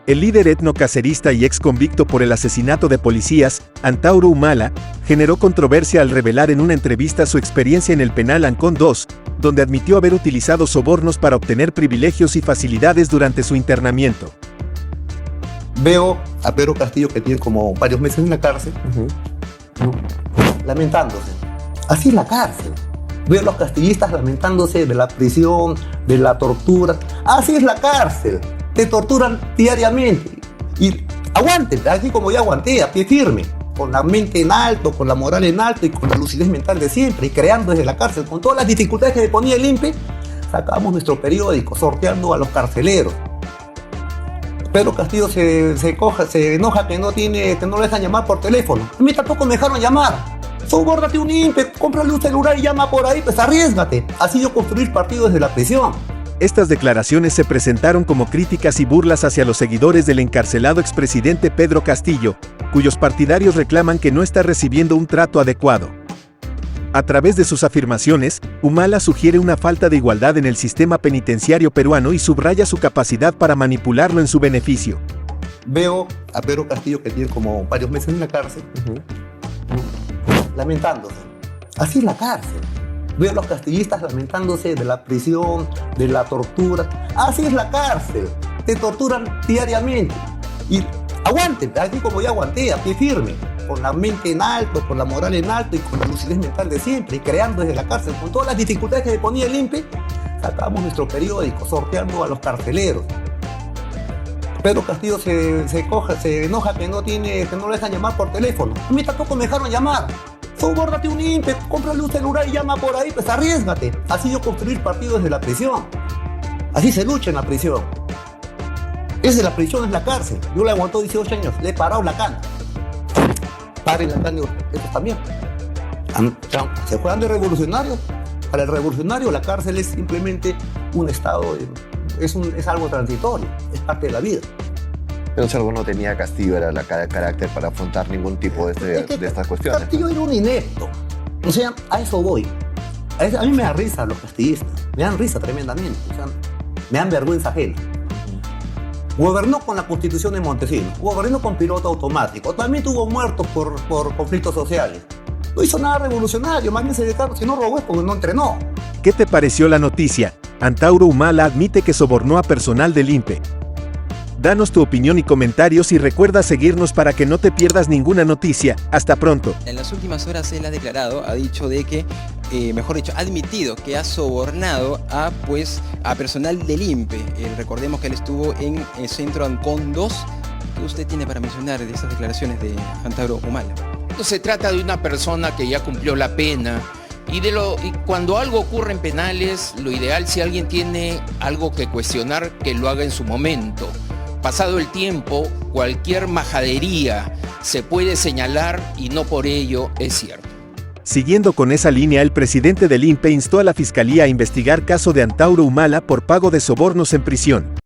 El líder etnocacerista y ex convicto por el asesinato de policías, Antauro Humala, generó controversia al revelar en una entrevista su experiencia en el penal Ancón 2, donde admitió haber utilizado sobornos para obtener privilegios y facilidades durante su internamiento. Veo a Pedro Castillo, que tiene como varios meses en la cárcel, lamentándose. Así es la cárcel. Veo a los castillistas lamentándose de la prisión, de la tortura. Así es la cárcel. Te torturan diariamente. Y aguanten, así como yo aguanté, a pie firme, con la mente en alto, con la moral en alto y con la lucidez mental de siempre, y creando desde la cárcel, con todas las dificultades que me ponía el INPE, sacamos nuestro periódico, sorteando a los carceleros. Pedro Castillo se enoja que no lo dejan llamar por teléfono. A mí tampoco me dejaron llamar. Sobórnate un INPE, cómprale un celular y llama por ahí, pues arriésgate. Así yo construir partidos desde la prisión. Estas declaraciones se presentaron como críticas y burlas hacia los seguidores del encarcelado expresidente Pedro Castillo, cuyos partidarios reclaman que no está recibiendo un trato adecuado. A través de sus afirmaciones, Humala sugiere una falta de igualdad en el sistema penitenciario peruano y subraya su capacidad para manipularlo en su beneficio. Veo a Pedro Castillo, que tiene como varios meses en la cárcel, lamentándose. Así es la cárcel. Veo a los castillistas lamentándose de la prisión, de la tortura. Así es la cárcel. Te torturan diariamente. Y aguanten, así como yo aguanté, a pie firme, con la mente en alto, con la moral en alto y con la lucidez mental de siempre, y creando desde la cárcel, con todas las dificultades que me ponía el INPE, sacamos nuestro periódico, sorteando a los carceleros. Pedro Castillo se enoja que no lo dejan llamar por teléfono. A mí tampoco me dejaron llamar. Sobórnate un INPE, cómprale un celular y llama por ahí, pues arriésgate. Así yo construir partidos desde la prisión. Así se lucha en la prisión. Es de la prisión, es la cárcel. Yo le aguanto 18 años, le he parado la cana. Paren la cana, estos también. Se juegan de revolucionarios. Para el revolucionario la cárcel es simplemente un estado, es algo transitorio, es parte de la vida. Pero si algo no tenía Castillo, era la carácter para afrontar ningún tipo de estas cuestiones. Castillo era un inepto. O sea, a eso voy. A mí me da risa los castillistas. Me dan risa tremendamente. O sea, me dan vergüenza ajena. Gobernó con la Constitución de Montesinos. Gobernó con piloto automático. También tuvo muertos por conflictos sociales. No hizo nada revolucionario. Más bien se dedicaron, si no robó es porque no entrenó. ¿Qué te pareció la noticia? Antauro Humala admite que sobornó a personal del INPE. Danos tu opinión y comentarios y recuerda seguirnos para que no te pierdas ninguna noticia. Hasta pronto. En las últimas horas él ha declarado, ha dicho de que, ha admitido que ha sobornado a personal del INPE. Recordemos que él estuvo en el centro Ancón 2. ¿Qué usted tiene para mencionar de esas declaraciones de Antauro Humala? Se trata de una persona que ya cumplió la pena. Y cuando algo ocurre en penales, lo ideal, si alguien tiene algo que cuestionar, que lo haga en su momento. Pasado el tiempo, cualquier majadería se puede señalar y no por ello es cierto. Siguiendo con esa línea, el presidente del INPE instó a la Fiscalía a investigar caso de Antauro Humala por pago de sobornos en prisión.